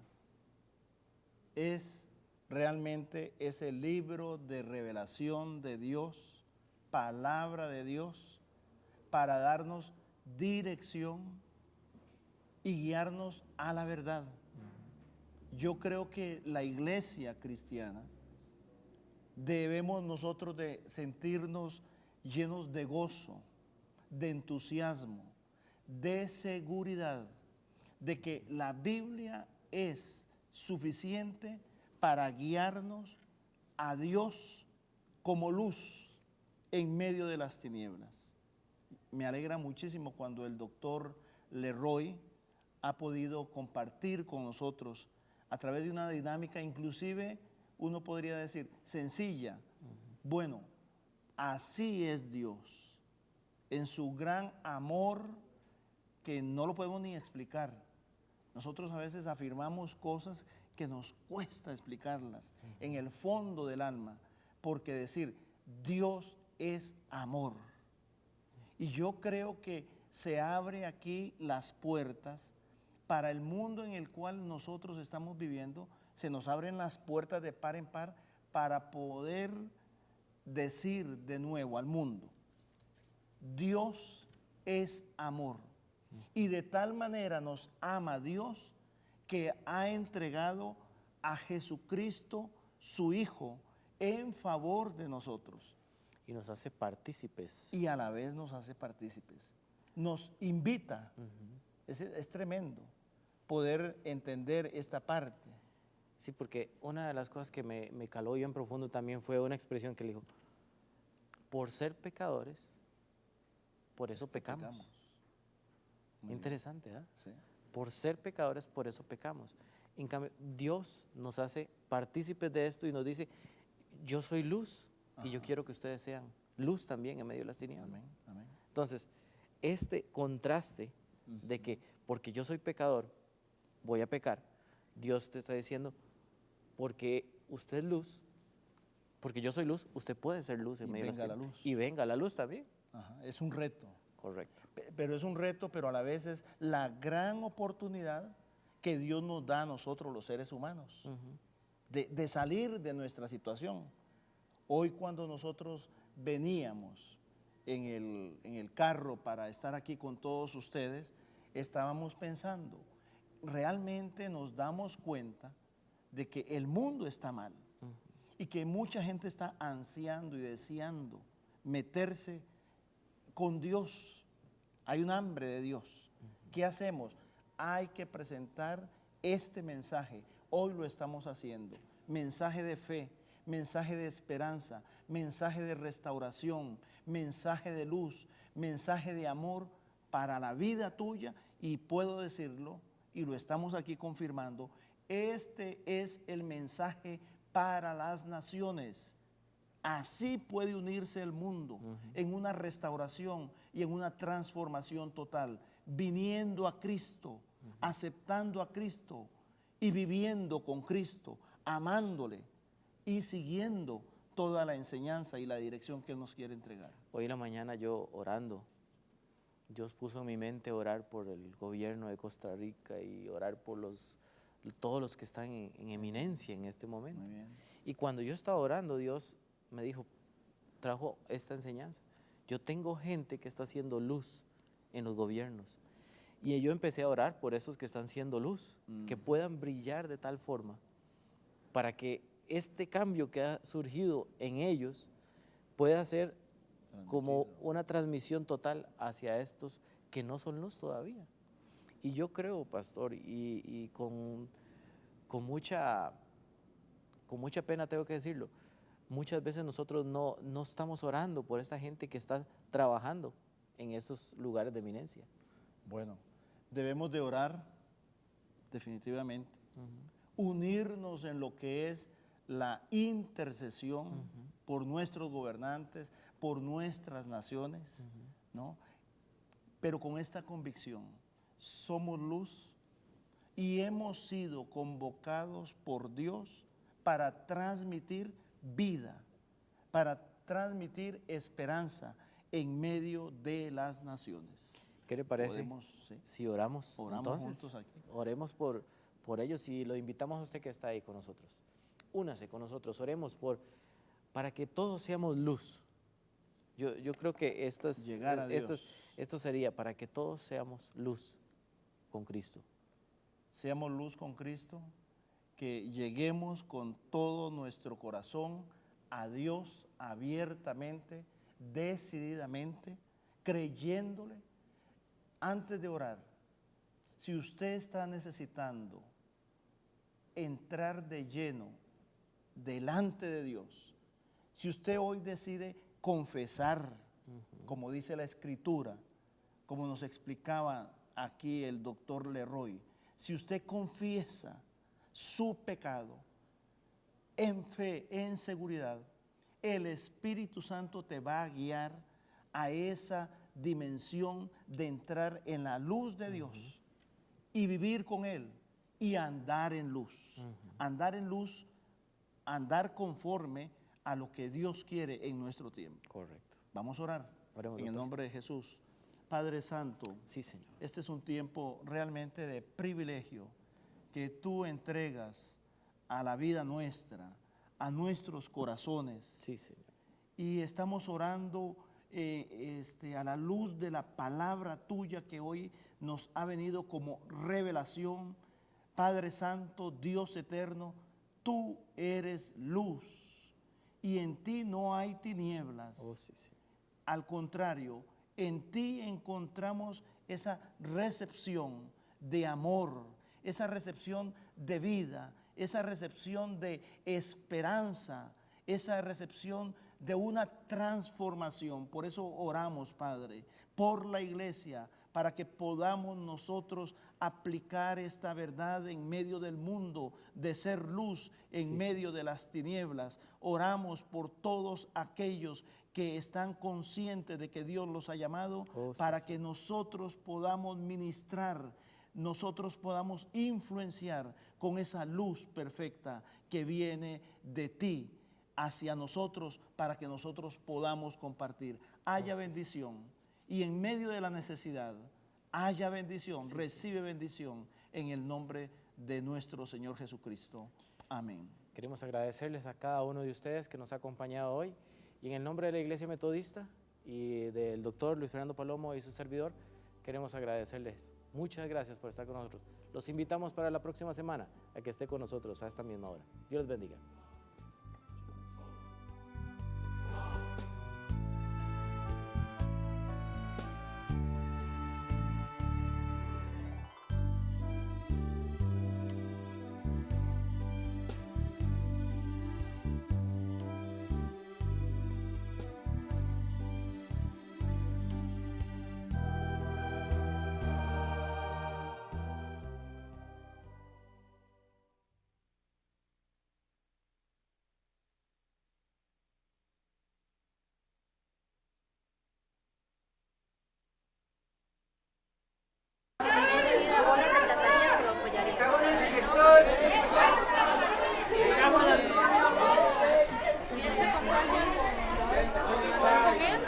es realmente ese libro de revelación de Dios, palabra de Dios, para darnos dirección y guiarnos a la verdad. Yo creo que la iglesia cristiana debemos nosotros de sentirnos llenos de gozo, de entusiasmo, de seguridad, de que la Biblia es suficiente para guiarnos a Dios como luz en medio de las tinieblas. Me alegra muchísimo cuando el doctor Leroy ha podido compartir con nosotros a través de una dinámica, inclusive uno podría decir sencilla. Bueno, así es Dios, en su gran amor que no lo podemos ni explicar. Nosotros a veces afirmamos cosas que nos cuesta explicarlas en el fondo del alma, porque decir Dios es amor. Y yo creo que se abre aquí las puertas para el mundo en el cual nosotros estamos viviendo, se nos abren las puertas de par en par para poder decir de nuevo al mundo, Dios es amor. Y de tal manera nos ama Dios que ha entregado a Jesucristo, su Hijo, en favor de nosotros. Y nos hace partícipes. Y a la vez nos hace partícipes. Nos invita. Es tremendo poder entender esta parte. Sí, porque una de las cosas que me caló bien profundo también fue una expresión que le dijo, por ser pecadores, por eso pecamos. Muy bien. Interesante, ¿ah? Sí. Por ser pecadores, por eso pecamos. En cambio, Dios nos hace partícipes de esto y nos dice, yo soy luz y yo quiero que ustedes sean luz también en medio de las tinieblas. Amén, amén. Entonces, este contraste de que porque yo soy pecador, voy a pecar, Dios te está diciendo, porque usted es luz, porque yo soy luz, usted puede ser luz en Y medio de las venga la tinieblas. luz. Y venga la luz también. Ajá, es un reto. Correcto. Pero es un reto, pero a la vez es la gran oportunidad que Dios nos da a nosotros los seres humanos de salir de nuestra situación. Hoy cuando nosotros veníamos en el carro para estar aquí con todos ustedes, estábamos pensando, realmente nos damos cuenta de que el mundo está mal y que mucha gente está ansiando y deseando meterse con Dios. Hay un hambre de Dios. ¿Qué hacemos? Hay que presentar este mensaje. Hoy lo estamos haciendo. Mensaje de fe, mensaje de esperanza, mensaje de restauración, mensaje de luz, mensaje de amor para la vida tuya. Y puedo decirlo, y lo estamos aquí confirmando, este es el mensaje para las naciones. Así puede unirse el mundo en una restauración y en una transformación total, viniendo a Cristo, aceptando a Cristo y viviendo con Cristo, amándole y siguiendo toda la enseñanza y la dirección que Él nos quiere entregar. Hoy en la mañana yo orando, Dios puso en mi mente orar por el gobierno de Costa Rica y orar por todos los que están en eminencia en este momento. Muy bien. Y cuando yo estaba orando, Dios me dijo, trajo esta enseñanza. Yo tengo gente que está haciendo luz en los gobiernos. Y yo empecé a orar por esos que están siendo luz, que puedan brillar de tal forma para que este cambio que ha surgido en ellos pueda ser como una transmisión total hacia estos que no son luz todavía. Y yo creo, pastor, y con mucha pena tengo que decirlo, muchas veces nosotros no estamos orando por esta gente que está trabajando en esos lugares de eminencia. Bueno, debemos de orar definitivamente, unirnos en lo que es la intercesión por nuestros gobernantes, por nuestras naciones, ¿no? Pero con esta convicción, somos luz y hemos sido convocados por Dios para transmitir vida, para transmitir esperanza en medio de las naciones. ¿Qué le parece Sí. si oramos? Oramos Entonces, juntos aquí. oremos por ellos y lo invitamos a usted que está ahí con nosotros. Únase con nosotros, oremos para que todos seamos luz. Yo creo que Llegar a Dios. esto sería para que todos seamos luz con Cristo. Seamos luz con Cristo, que lleguemos con todo nuestro corazón a Dios abiertamente, decididamente, creyéndole. Antes de orar, si usted está necesitando entrar de lleno delante de Dios, si usted hoy decide confesar, como dice la Escritura, como nos explicaba aquí el doctor Leroy, si usted confiesa su pecado en fe, en seguridad, el Espíritu Santo te va a guiar a esa dimensión de entrar en la luz de Dios y vivir con Él y andar en luz. Andar en luz, andar conforme a lo que Dios quiere en nuestro tiempo. Correcto. Vamos a orar. Oremos, En el doctor. nombre de Jesús. Padre Santo, Sí, Señor. este es un tiempo realmente de privilegio que tú entregas a la vida nuestra, a nuestros corazones. Sí, Señor. Y estamos orando a la luz de la palabra tuya que hoy nos ha venido como revelación. Padre Santo, Dios eterno, tú eres luz y en ti no hay tinieblas. Oh, sí, Señor. Al contrario, en ti encontramos esa recepción de amor, esa recepción de vida, esa recepción de esperanza, esa recepción de una transformación. Por eso oramos, Padre, por la iglesia, para que podamos nosotros aplicar esta verdad en medio del mundo, de ser luz en medio de las tinieblas. Oramos por todos aquellos que están conscientes de que Dios los ha llamado, para que nosotros podamos ministrar, nosotros podamos influenciar con esa luz perfecta que viene de ti hacia nosotros, para que nosotros podamos compartir. Haya bendición y en medio de la necesidad haya bendición, recibe bendición en el nombre de nuestro Señor Jesucristo. Amén. Queremos agradecerles a cada uno de ustedes que nos ha acompañado hoy y en el nombre de la Iglesia Metodista y del doctor Luis Fernando Palomo y su servidor, queremos agradecerles. Muchas gracias por estar con nosotros. Los invitamos para la próxima semana a que esté con nosotros a esta misma hora. Dios les bendiga. ¿Ahora rechazarías o lo apoyarías? ¿Se acompaña con él?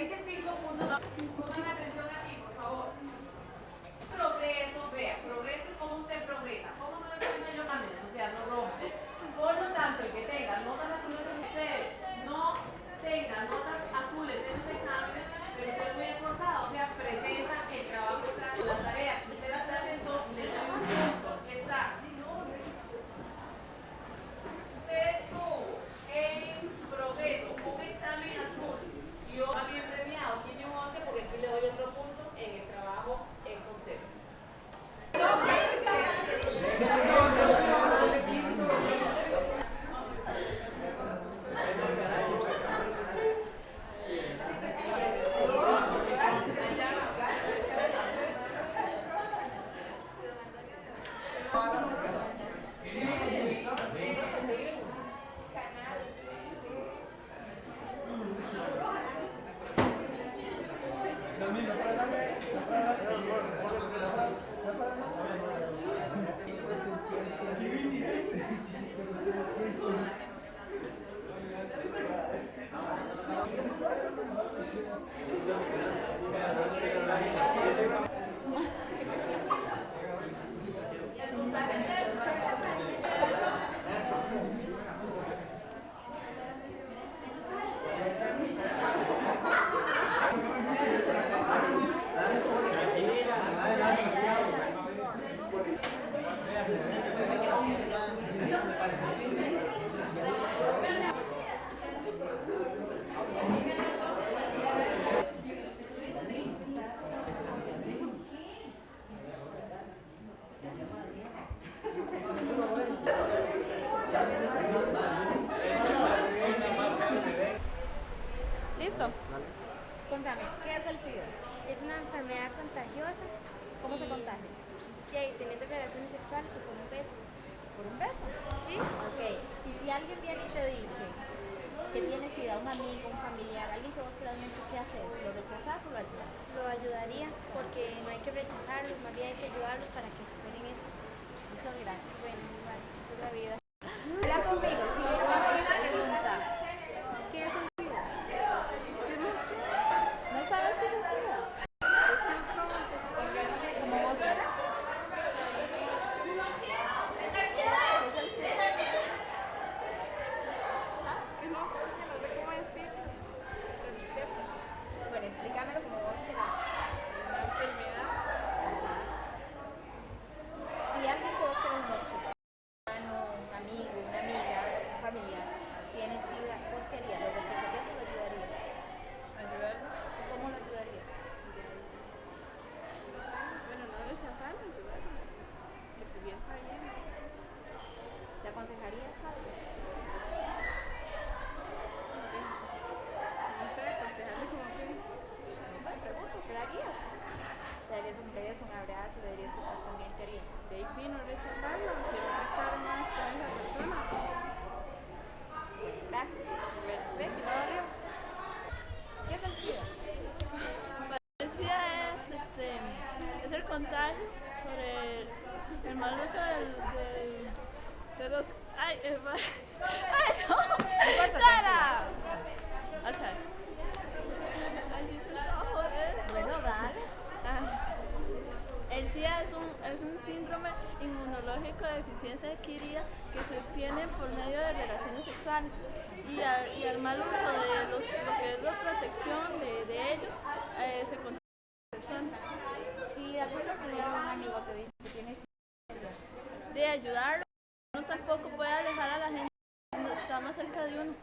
dice 5 puntos, pongan atención aquí, por favor. Progreso, vea, progreso es cómo usted progresa. ¿Cómo me doy cuenta yo también? O sea, no rompe. Por lo tanto, el que tenga notas azules en ustedes, no tenga notas azules en los exámenes, pero usted es muy esforzado, o sea, presenta el trabajo, las tareas, usted las presentó, le doy un punto, está. Usted tuvo en progreso un examen azul y yo más bien premiado. ¿Quién llevó 11? Porque aquí le doy otro punto en el trabajo en concepto. ¿Listo? Contame, ¿qué es el SIDA? Es una enfermedad contagiosa ¿Cómo se contagia? y ahí teniendo relaciones sexuales o por un beso. ¿Por un beso? ¿Sí? Ok. Y si alguien viene y te dice que tiene SIDA, un amigo, un familiar, alguien que vos quieras mucho, ¿qué haces? ¿Lo rechazás o lo ayudas? Lo ayudaría porque no hay que rechazarlos, más bien hay que ayudarlos para que superen eso. Muchas gracias. Bueno, igual. Por la vida. Habla conmigo, si yo te voy a hacer una pregunta. ¿Qué es el SIDA? ¿No sabes qué es el SIDA? ¿Cómo vos eres? ¿Qué es el SIDA? Bueno, explícamelo como vos quieras. Una enfermedad. Si alguien que vos querés mucho, un amigo, una amiga, un familiar, tiene SIDA, vos querías, ¿lo rechazarías o lo ayudarías? Ayudarlo. ¿Cómo lo ayudarías? Bueno, no rechazarlo, ayudarlo. Que se sienta bien. ¿Te aconsejarías algo? No sé, aconsejarle como que. No sé, pregunto, ¿qué le harías? ¿Le darías un beso, un abrazo, le dirías que estás con bien querido? De ahí sí, no rechazarlo, sino estar más con esa persona. Gracias. ¿Ves que no lo río? ¿Qué es el SIDA? El SIDA es el contagio sobre el mal uso de los... ¡Ay! ¡Ay, no! ¡Sara! Otra vez. Ay, yo soy una joder. Bueno, dale. El SIDA es un síndrome inmunológico de deficiencia adquirida que se obtiene por medio de relaciones sexuales y al mal uso de lo que es la protección de ellos se contagian las personas. Si algún familiar o un amigo te dice que tienes SIDA, De ayudarlo, uno tampoco puede alejar a la gente cuando está más cerca de uno.